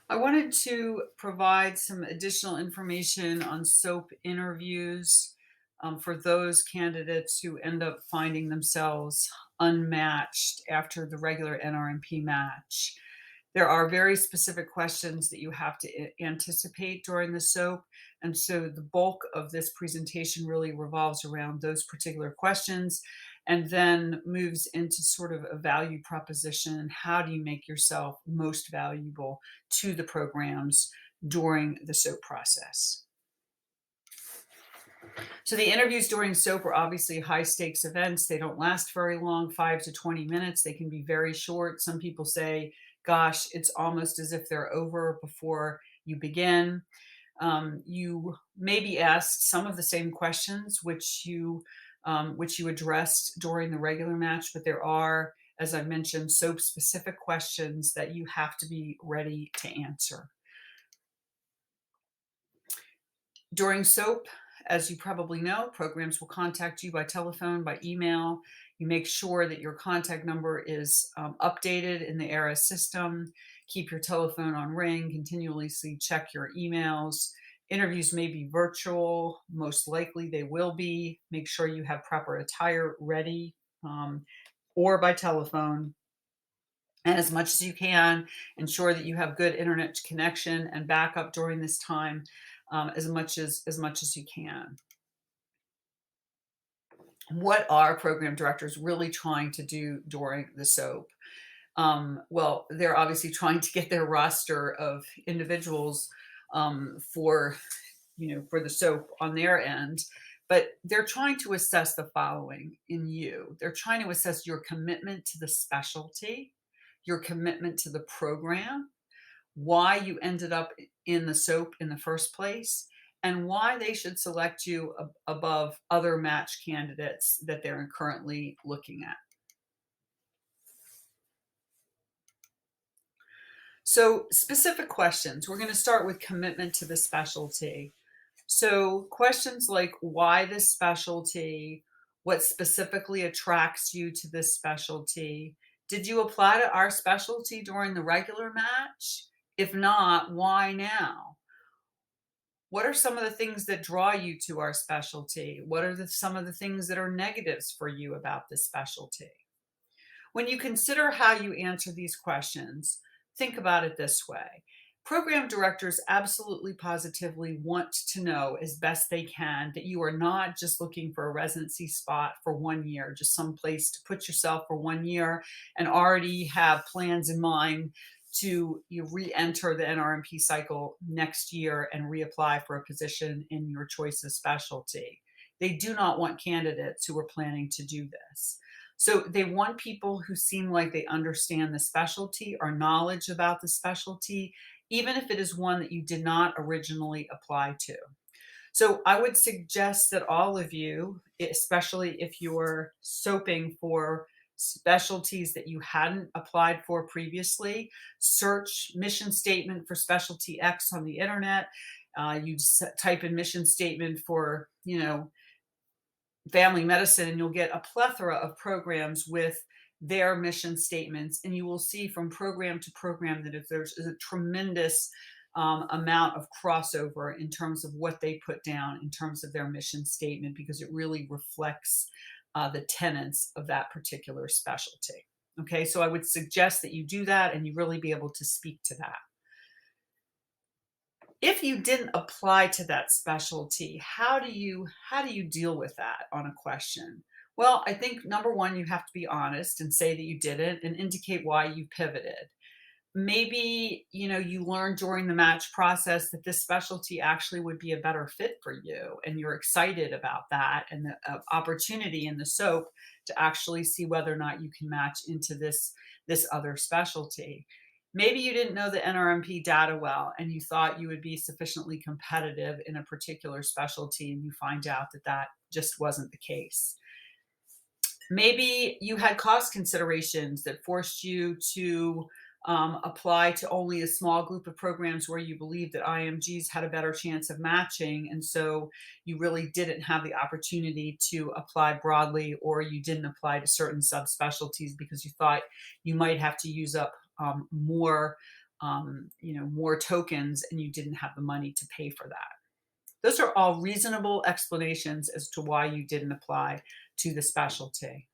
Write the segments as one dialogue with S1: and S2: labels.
S1: I wanted to provide some additional information on SOAP interviews for those candidates who end up finding themselves unmatched after the regular NRMP match. There are very specific questions that you have to anticipate during the SOAP. And so the bulk of this presentation really revolves around those particular questions and then moves into sort of a value proposition. How do you make yourself most valuable to the programs during the SOAP process? So the interviews during SOAP are obviously high stakes events. They don't last very long, 5 to 20 minutes. They can be very short. Some people say, gosh, it's almost as if they're over before you begin. You may be asked some of the same questions which you addressed during the regular match, but there are, as I mentioned, SOAP specific questions that you have to be ready to answer. During SOAP, as you probably know, programs will contact you by telephone, by email. You make sure that your contact number is updated in the ERA system. Keep your telephone on ring, continuously check your emails. Interviews may be virtual, most likely they will be. Make sure you have proper attire ready or by telephone. And as much as you can, ensure that you have good internet connection and backup during this time, as much as you can. What are program directors really trying to do during the SOAP? Well, they're obviously trying to get their roster of individuals for the SOAP on their end, but they're trying to assess the following in you. They're trying to assess your commitment to the specialty, your commitment to the program, why you ended up in the SOAP in the first place, and why they should select you above other match candidates that they're currently looking at. So, specific questions. We're going to start with commitment to the specialty. So, questions like why this specialty, what specifically attracts you to this specialty, did you apply to our specialty during the regular match? If not, why now? What are some of the things that draw you to our specialty? What are some of the things that are negatives for you about this specialty? When you consider how you answer these questions, think about it this way. Program directors absolutely positively want to know as best they can that you are not just looking for a residency spot for 1 year, just some place to put yourself for 1 year and already have plans in mind to re-enter the NRMP cycle next year and reapply for a position in your choice of specialty. They do not want candidates who are planning to do this. So they want people who seem like they understand the specialty or knowledge about the specialty, even if it is one that you did not originally apply to. So I would suggest that all of you, especially if you're soaping for specialties that you hadn't applied for previously, search mission statement for specialty X on the internet. You type in mission statement for, family medicine, and you'll get a plethora of programs with their mission statements. And you will see from program to program that if there's a tremendous amount of crossover in terms of what they put down in terms of their mission statement, because it really reflects the tenets of that particular specialty. Okay, so I would suggest that you do that and you really be able to speak to that. If you didn't apply to that specialty, how do you deal with that on a question? Well, I think number one, you have to be honest and say that you didn't and indicate why you pivoted. Maybe, you learned during the match process that this specialty actually would be a better fit for you, and you're excited about that and the opportunity in the SOAP to actually see whether or not you can match into this other specialty. Maybe you didn't know the NRMP data well and you thought you would be sufficiently competitive in a particular specialty, and you find out that that just wasn't the case. Maybe you had cost considerations that forced you to apply to only a small group of programs where you believed that IMGs had a better chance of matching. And so you really didn't have the opportunity to apply broadly, or you didn't apply to certain subspecialties because you thought you might have to use up more more tokens and you didn't have the money to pay for that. Those are all reasonable explanations as to why you didn't apply to the specialty.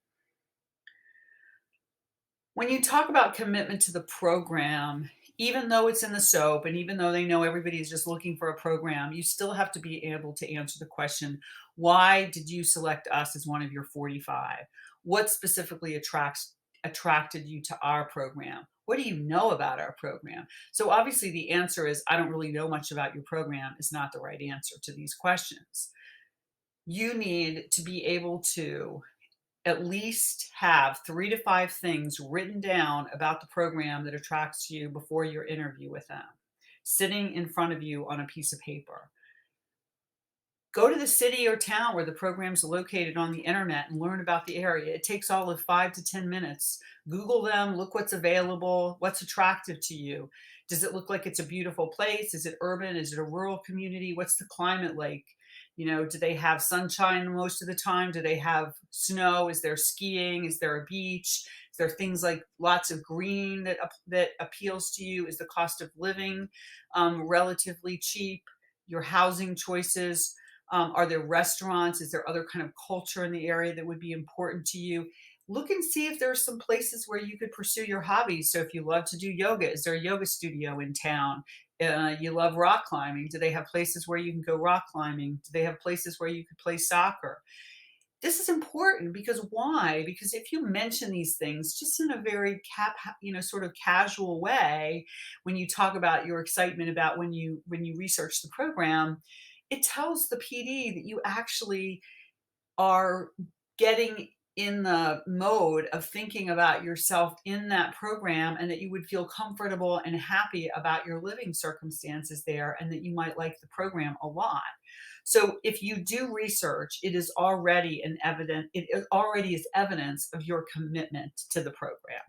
S1: When you talk about commitment to the program, even though it's in the SOAP and even though they know everybody is just looking for a program, you still have to be able to answer the question, why did you select us as one of your 45? What specifically attracted you to our program? What do you know about our program? So obviously the answer is, I don't really know much about your program is not the right answer to these questions. You need to be able to at least have 3 to 5 things written down about the program that attracts you before your interview with them, sitting in front of you on a piece of paper. Go to the city or town where the program's located on the internet and learn about the area. It takes all of 5 to 10 minutes. Google them, look what's available, what's attractive to you. Does it look like it's a beautiful place? Is it urban? Is it a rural community? What's the climate like? Do they have sunshine most of the time? Do they have snow? Is there skiing? Is there a beach? Is there things like lots of green that appeals to you? Is the cost of living relatively cheap? Your housing choices. Are there restaurants? Is there other kind of culture in the area that would be important to you? Look and see if there are some places where you could pursue your hobbies. So if you love to do yoga, is there a yoga studio in town? You love rock climbing. Do they have places where you can go rock climbing? Do they have places where you could play soccer? This is important because why? Because if you mention these things just in a very sort of casual way, when you talk about your excitement about when you research the program, it tells the PD that you actually are getting in the mode of thinking about yourself in that program and that you would feel comfortable and happy about your living circumstances there and that you might like the program a lot. So if you do research, it already is evidence of your commitment to the program.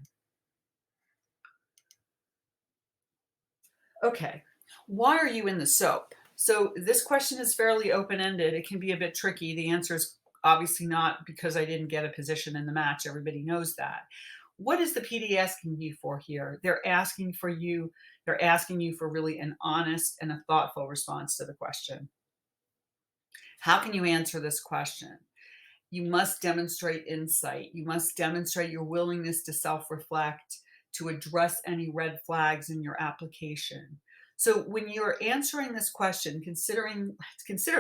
S1: Okay, why are you in the SOAP? So this question is fairly open-ended. It can be a bit tricky. The answer is obviously not because I didn't get a position in the match. Everybody knows that. What is the PD asking you for here? They're asking you for really an honest and a thoughtful response to the question. How can you answer this question? You must demonstrate insight. You must demonstrate your willingness to self-reflect, to address any red flags in your application. So when you're answering this question, considering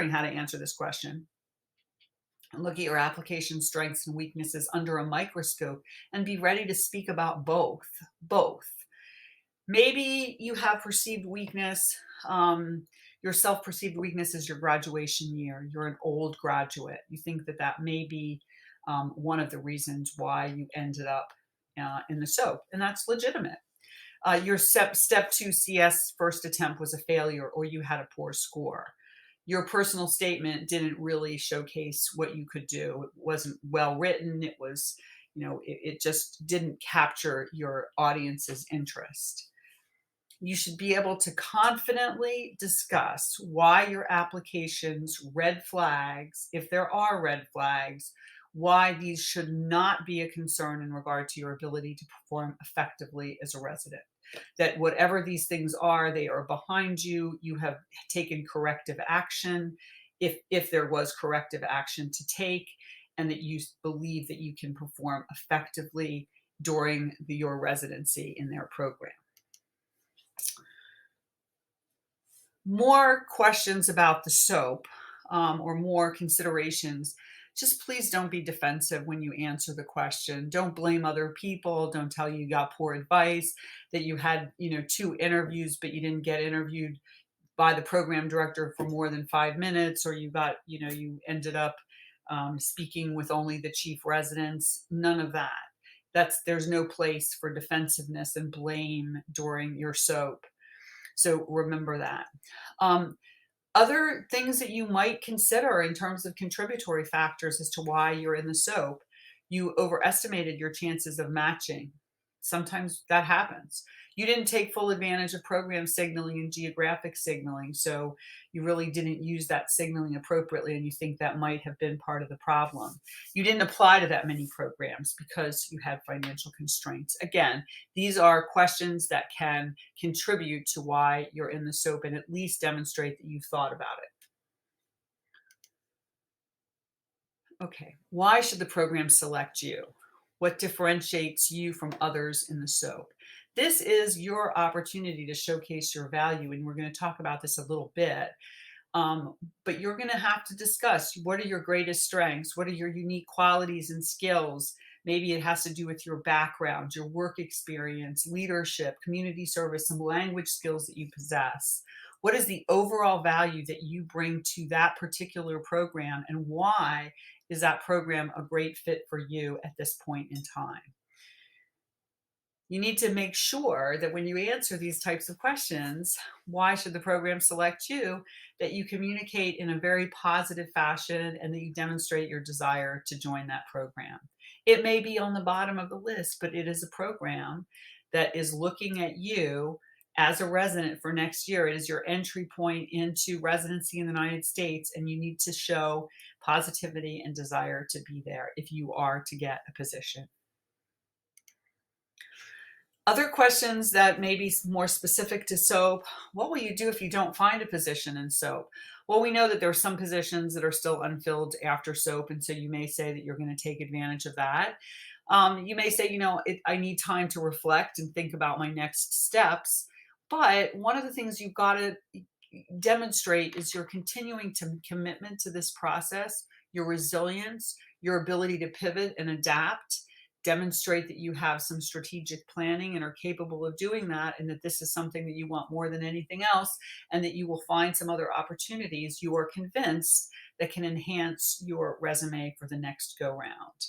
S1: how to answer this question, look at your application strengths and weaknesses under a microscope and be ready to speak about both. Maybe you have perceived weakness. Your self-perceived weakness is your graduation year. You're an old graduate. You think that may be one of the reasons why you ended up in the SOAP, and that's legitimate. Your step 2 CS first attempt was a failure, or you had a poor score. Your personal statement didn't really showcase what you could do. It wasn't well written. It was, it just didn't capture your audience's interest. You should be able to confidently discuss why your application's red flags, if there are red flags, why these should not be a concern in regard to your ability to perform effectively as a resident. That whatever these things are, they are behind you. You have taken corrective action, if there was corrective action to take, and that you believe that you can perform effectively during your residency in their program. More questions about the SOAP or more considerations. Just please don't be defensive when you answer the question. Don't blame other people. Don't tell you got poor advice, that you had 2 interviews but you didn't get interviewed by the program director for more than 5 minutes, or you ended up speaking with only the chief residents. None of that. There's no place for defensiveness and blame during your SOAP. So remember that. Other things that you might consider in terms of contributory factors as to why you're in the SOAP: you overestimated your chances of matching. sometimes that happens. You didn't take full advantage of program signaling and geographic signaling, so you really didn't use that signaling appropriately, and you think that might have been part of the problem. You didn't apply to that many programs because you had financial constraints. Again, these are questions that can contribute to why you're in the SOAP and at least demonstrate that you've thought about it. Okay, why should the program select you? What differentiates you from others in the SOAP? This is your opportunity to showcase your value, and we're going to talk about this a little bit. But you're going to have to discuss what are your greatest strengths, what are your unique qualities and skills. Maybe it has to do with your background, your work experience, leadership, community service, some language skills that you possess. What is the overall value that you bring to that particular program, and why is that program a great fit for you at this point in time? You need to make sure that when you answer these types of questions, why should the program select you, that you communicate in a very positive fashion and that you demonstrate your desire to join that program. It may be on the bottom of the list, but it is a program that is looking at you as a resident for next year. It is your entry point into residency in the United States, and you need to show positivity and desire to be there if you are to get a position. Other questions that may be more specific to SOAP: what will you do if you don't find a position in SOAP? Well, we know that there are some positions that are still unfilled after SOAP, and so you may say that you're going to take advantage of that. You may say, I need time to reflect and think about my next steps. But one of the things you've got to demonstrate is your continuing commitment to this process, your resilience, your ability to pivot and adapt. Demonstrate that you have some strategic planning and are capable of doing that, and that this is something that you want more than anything else, and that you will find some other opportunities you are convinced that can enhance your resume for the next go round.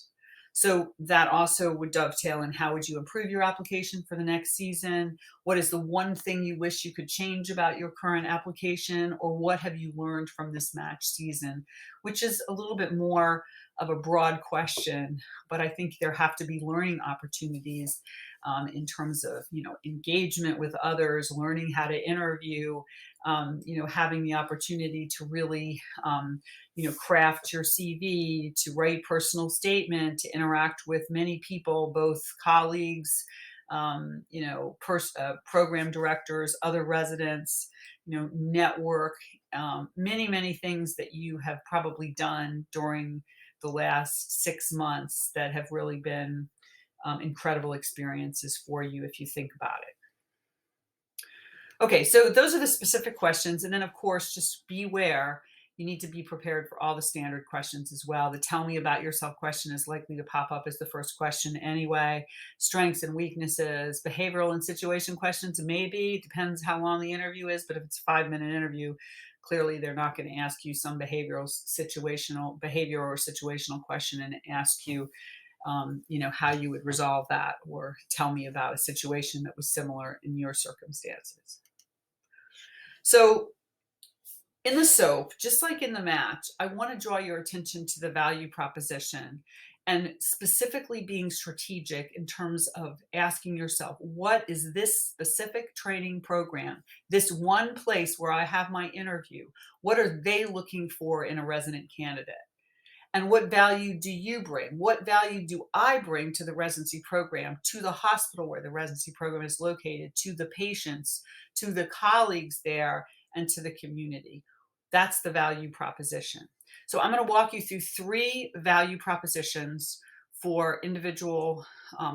S1: So that also would dovetail in how would you improve your application for the next season? What is the one thing you wish you could change about your current application? Or what have you learned from this match season? Which is a little bit more of a broad question, but I think there have to be learning opportunities in terms of, engagement with others, learning how to interview, having the opportunity to really, craft your CV, to write personal statement, to interact with many people, both colleagues, program directors, other residents, network, many, many things that you have probably done during the last 6 months that have really been incredible experiences for you if you think about it. Okay, so those are the specific questions. And then, of course, just beware. You need to be prepared for all the standard questions as well. The tell me about yourself question is likely to pop up as the first question anyway. Strengths and weaknesses, behavioral and situation questions, maybe, depends how long the interview is. But if it's a 5-minute interview, clearly they're not going to ask you some behavior or situational question and ask you, how you would resolve that, or tell me about a situation that was similar in your circumstances. So in the SOAP, just like in the match, I want to draw your attention to the value proposition, and specifically being strategic in terms of asking yourself, what is this specific training program, this one place where I have my interview, what are they looking for in a resident candidate? And what value do you bring? What value do I bring to the residency program, to the hospital where the residency program is located, to the patients, to the colleagues there, and to the community? That's the value proposition. So I'm going to walk you through 3 value propositions for individual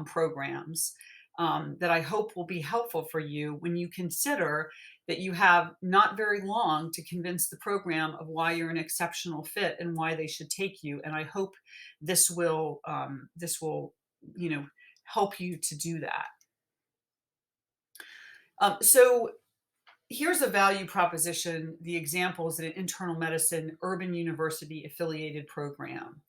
S1: programs that I hope will be helpful for you when you consider that you have not very long to convince the program of why you're an exceptional fit and why they should take you. And I hope this will help you to do that. So here's a value proposition. The example is an internal medicine urban university affiliated program.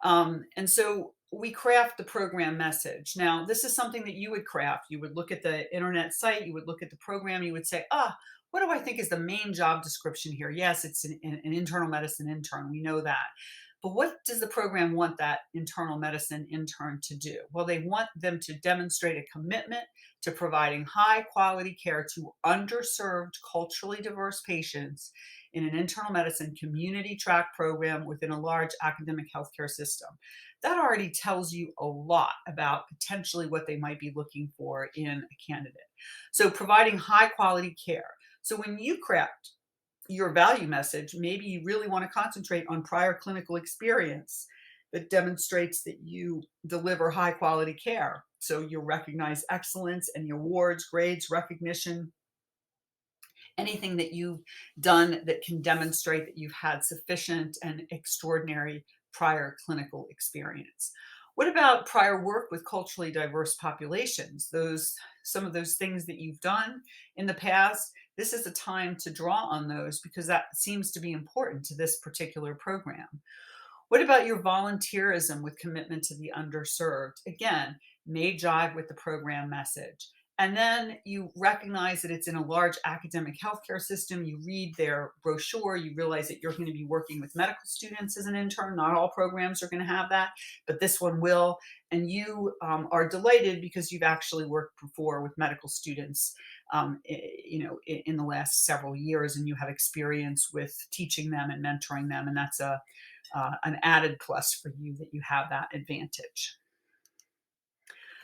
S1: And so we craft the program message. Now, this is something that you would craft. You would look at the internet site, you would look at the program, you would say, what do I think is the main job description here? Yes, it's an internal medicine intern. We know that. But what does the program want that internal medicine intern to do? Well, they want them to demonstrate a commitment to providing high quality care to underserved, culturally diverse patients in an internal medicine community track program within a large academic healthcare system. That already tells you a lot about potentially what they might be looking for in a candidate. So, providing high quality care. So, when you craft your value message, maybe you really want to concentrate on prior clinical experience that demonstrates that you deliver high quality care. So you recognize excellence and awards, grades, recognition, anything that you've done that can demonstrate that you've had sufficient and extraordinary prior clinical experience. What about prior work with culturally diverse populations? Those some of those things that you've done in the past, this is a time to draw on those because that seems to be important to this particular program. What about your volunteerism with commitment to the underserved? Again, may jive with the program message. And then you recognize that it's in a large academic healthcare system. You read their brochure, you realize that you're going to be working with medical students as an intern. Not all programs are going to have that, but this one will. And you are delighted because you've actually worked before with medical students, in the last several years, and you have experience with teaching them and mentoring them. And that's an added plus for you that you have that advantage.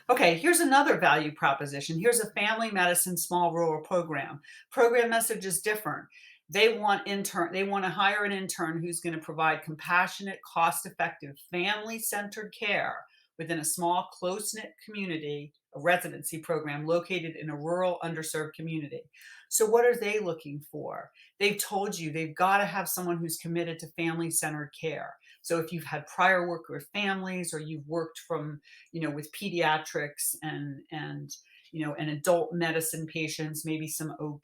S1: Okay, here's another value proposition. Here's a family medicine small rural program. Program message is different. They want to hire an intern who's going to provide compassionate, cost-effective, family-centered care within a small, close-knit community, a residency program located in a rural, underserved community. So what are they looking for? They've told you they've got to have someone who's committed to family-centered care. So if you've had prior work with families or you've worked with pediatrics and adult medicine patients, maybe some OB,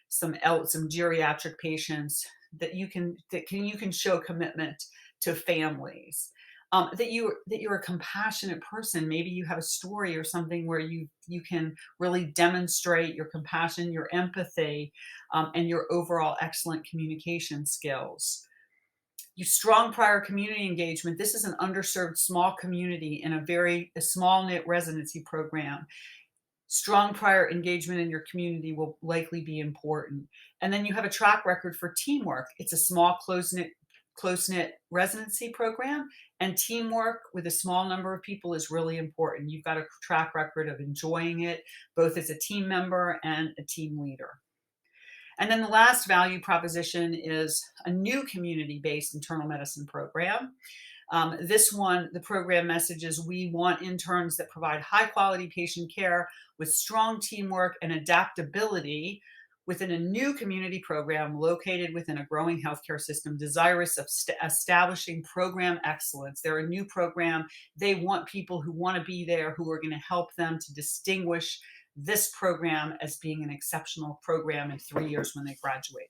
S1: some geriatric patients you can show commitment to families. That you're a compassionate person. Maybe you have a story or something where you can really demonstrate your compassion, your empathy, and your overall excellent communication skills. You strong prior community engagement. This is an underserved small community in a small knit residency program. Strong prior engagement in your community will likely be important. And then you have a track record for teamwork. It's a small, close-knit residency program, and teamwork with a small number of people is really important. You've got a track record of enjoying it, both as a team member and a team leader. And then the last value proposition is a new community-based internal medicine program. This one, the program message is we want interns that provide high quality patient care with strong teamwork and adaptability within a new community program located within a growing healthcare system, desirous of establishing program excellence. They're a new program. They want people who want to be there, who are going to help them to distinguish this program as being an exceptional program in 3 years when they graduate.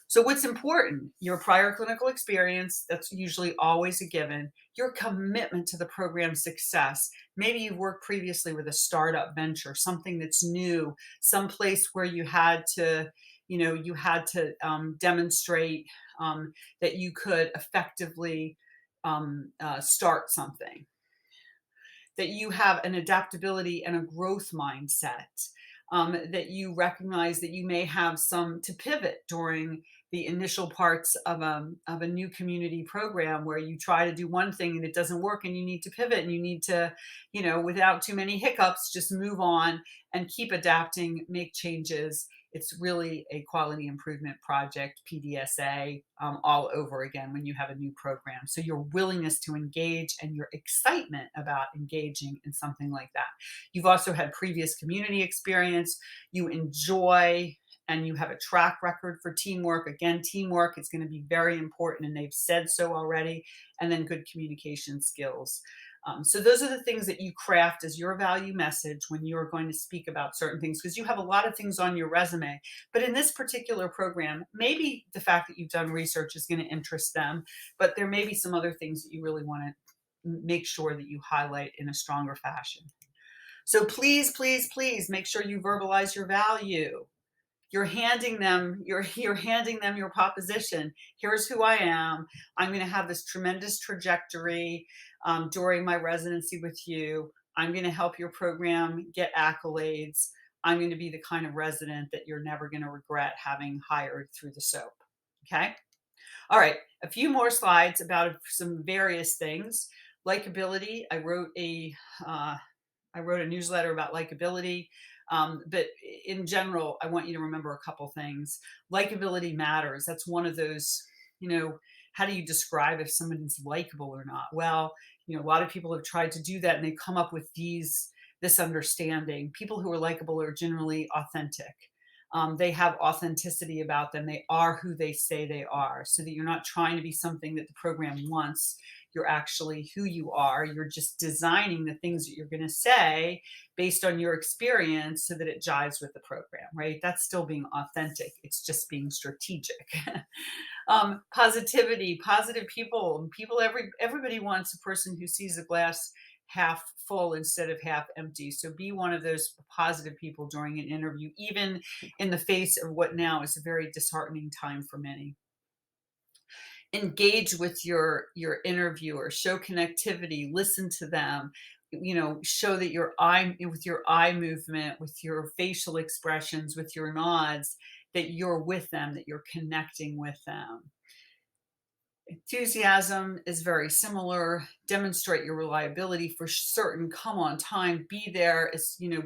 S1: So what's important? Your prior clinical experience, that's usually always a given. Your commitment to the program's success. Maybe you've worked previously with a startup venture, something that's new, some place where you had to demonstrate that you could effectively start something, that you have an adaptability and a growth mindset, that you recognize that you may have some to pivot during the initial parts of a new community program where you try to do one thing and it doesn't work and you need to pivot and you need to, without too many hiccups, just move on and keep adapting, make changes. It's really a quality improvement project, PDSA, all over again when you have a new program. So your willingness to engage and your excitement about engaging in something like that. You've also had previous community experience. You enjoy and you have a track record for teamwork. Again, teamwork is going to be very important, and they've said so already. And then good communication skills. So those are the things that you craft as your value message when you're going to speak about certain things, because you have a lot of things on your resume. But in this particular program, maybe the fact that you've done research is going to interest them, but there may be some other things that you really want to make sure that you highlight in a stronger fashion. So please, please, please make sure you verbalize your value. you're handing them your proposition. Here's who I am. I'm going to have this tremendous trajectory during my residency with you. I'm going to help your program get accolades. I'm going to be the kind of resident that you're never going to regret having hired through the soap. Okay. All right, a few more slides about some various things. Likability. Uh, I wrote a newsletter about likability, but in general, I want you to remember a couple things. Likability matters. That's one of those. You know, how do you describe if someone's likable or not? Well, a lot of people have tried to do that, and they come up with this understanding. People who are likable are generally authentic. They have authenticity about them. They are who they say they are, so that you're not trying to be something that the program wants. You're actually who you are. You're just designing the things that you're going to say based on your experience so that it jives with the program, right? That's still being authentic. It's just being strategic. Positivity, positive people. Everybody wants a person who sees the glass half full instead of half empty. So be one of those positive people during an interview, even in the face of what now is a very disheartening time for many. Engage with your interviewer, show connectivity, listen to them, show that with your eye movement, with your facial expressions, with your nods, that you're with them, that you're connecting with them. Enthusiasm is very similar. Demonstrate your reliability for certain. Come on time. Be there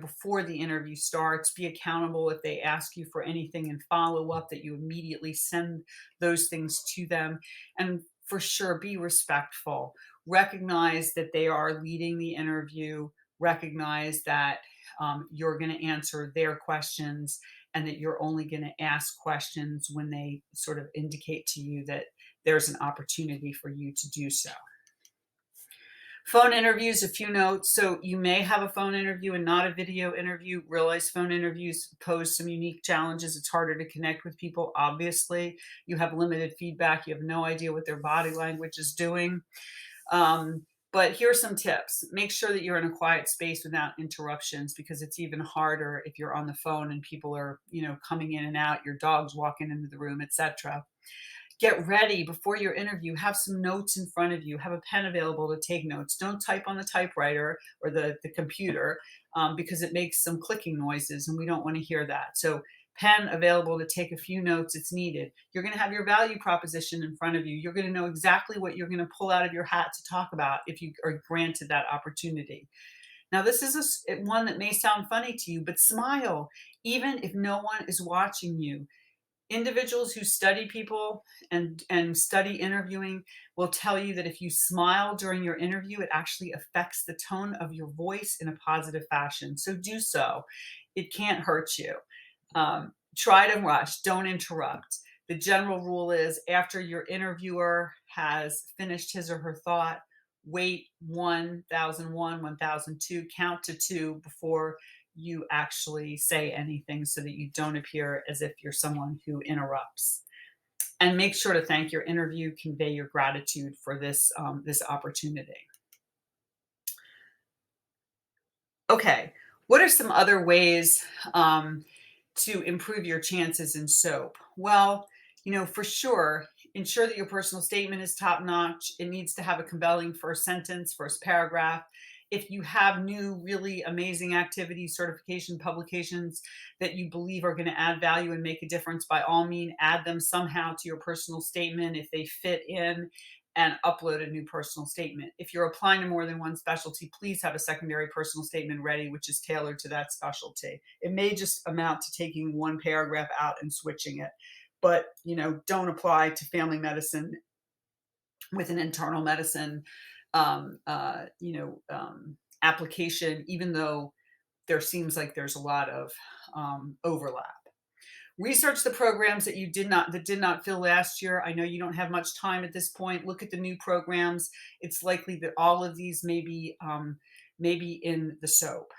S1: before the interview starts. Be accountable if they ask you for anything, and follow up, that you immediately send those things to them. And for sure, be respectful. Recognize that they are leading the interview. Recognize that you're going to answer their questions, and that you're only going to ask questions when they sort of indicate to you that there's an opportunity for you to do so. Phone interviews, a few notes. So you may have a phone interview and not a video interview. Realize phone interviews pose some unique challenges. It's harder to connect with people, obviously. You have limited feedback. You have no idea what their body language is doing. But here are some tips. Make sure that you're in a quiet space without interruptions, because it's even harder if you're on the phone and people are, coming in and out, your dog's walking into the room, etc. Get ready before your interview. Have some notes in front of you. Have a pen available to take notes. Don't type on the typewriter or the computer because it makes some clicking noises, and we don't want to hear that. So pen available to take a few notes. It's needed. You're going to have your value proposition in front of you. You're going to know exactly what you're going to pull out of your hat to talk about if you are granted that opportunity. Now, this is one that may sound funny to you, but smile, even if no one is watching you. Individuals who study people and study interviewing will tell you that if you smile during your interview, it actually affects the tone of your voice in a positive fashion. So do so. It can't hurt you. Try to rush. Don't interrupt. The general rule is, after your interviewer has finished his or her thought, wait 1001, 1002, count to 2 before you actually say anything, so that you don't appear as if you're someone who interrupts. And make sure to thank your interview, convey your gratitude for this opportunity. Okay, what are some other ways to improve your chances in SOAP? Well, for sure, ensure that your personal statement is top notch. It needs to have a compelling first sentence, first paragraph. If you have new, really amazing activities, certification, publications that you believe are going to add value and make a difference, by all means, add them somehow to your personal statement if they fit in, and upload a new personal statement. If you're applying to more than one specialty, please have a secondary personal statement ready, which is tailored to that specialty. It may just amount to taking one paragraph out and switching it, but don't apply to family medicine with an internal medicine application, even though there seems like there's a lot of overlap. Research the programs that did not fill last year. I know you don't have much time at this point. Look at the new programs. It's likely that all of these may be in the SOAP.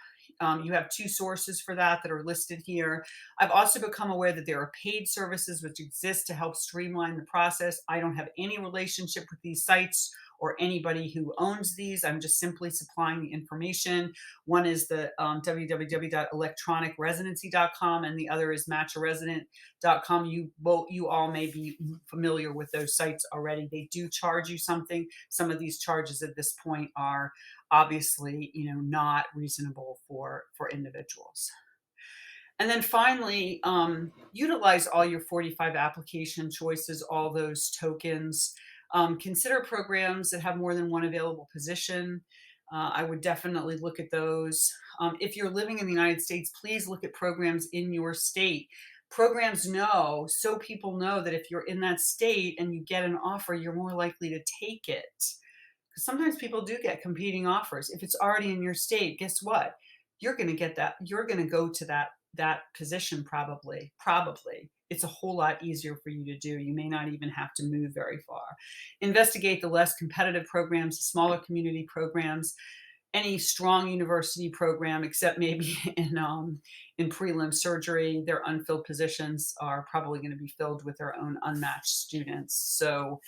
S1: You have 2 sources for that are listed here. I've also become aware that there are paid services which exist to help streamline the process. I don't have any relationship with these sites or anybody who owns these. I'm just simply supplying the information. One is the www.electronicresidency.com, and the other is matcharesident.com. You all may be familiar with those sites already. They do charge you something. Some of these charges at this point are obviously, not reasonable for individuals. And then finally, utilize all your 45 application choices, all those tokens. Consider programs that have more than one available position. I would definitely look at those. If you're living in the United States, please look at programs in your state. Programs know, so people know that if you're in that state and you get an offer, you're more likely to take it. Because sometimes people do get competing offers. If it's already in your state, guess what? You're going to get that. You're going to go to that position probably. It's a whole lot easier for you to do. You may not even have to move very far. Investigate the less competitive programs, the smaller community programs, any strong university program, except maybe in prelim surgery. Their unfilled positions are probably going to be filled with their own unmatched students. So,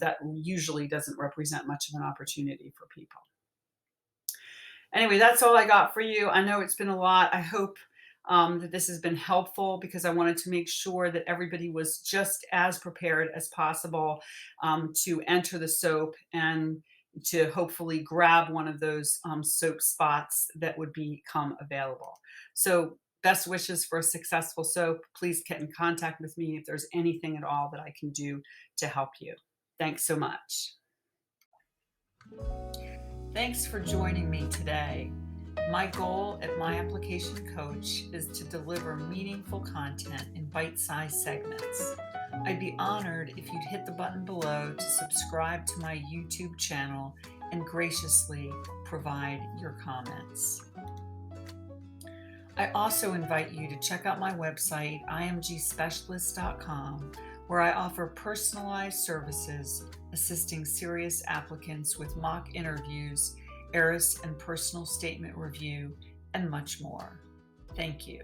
S1: that usually doesn't represent much of an opportunity for people. Anyway, that's all I got for you. I know it's been a lot. I hope that this has been helpful, because I wanted to make sure that everybody was just as prepared as possible to enter the SOAP and to hopefully grab one of those SOAP spots that would become available. So best wishes for a successful SOAP. Please get in contact with me if there's anything at all that I can do to help you. Thanks so much. Thanks for joining me today. My goal at My Application Coach is to deliver meaningful content in bite-sized segments. I'd be honored if you'd hit the button below to subscribe to my YouTube channel and graciously provide your comments. I also invite you to check out my website, imgspecialist.com, where I offer personalized services assisting serious applicants with mock interviews, ERIS and personal statement review, and much more. Thank you.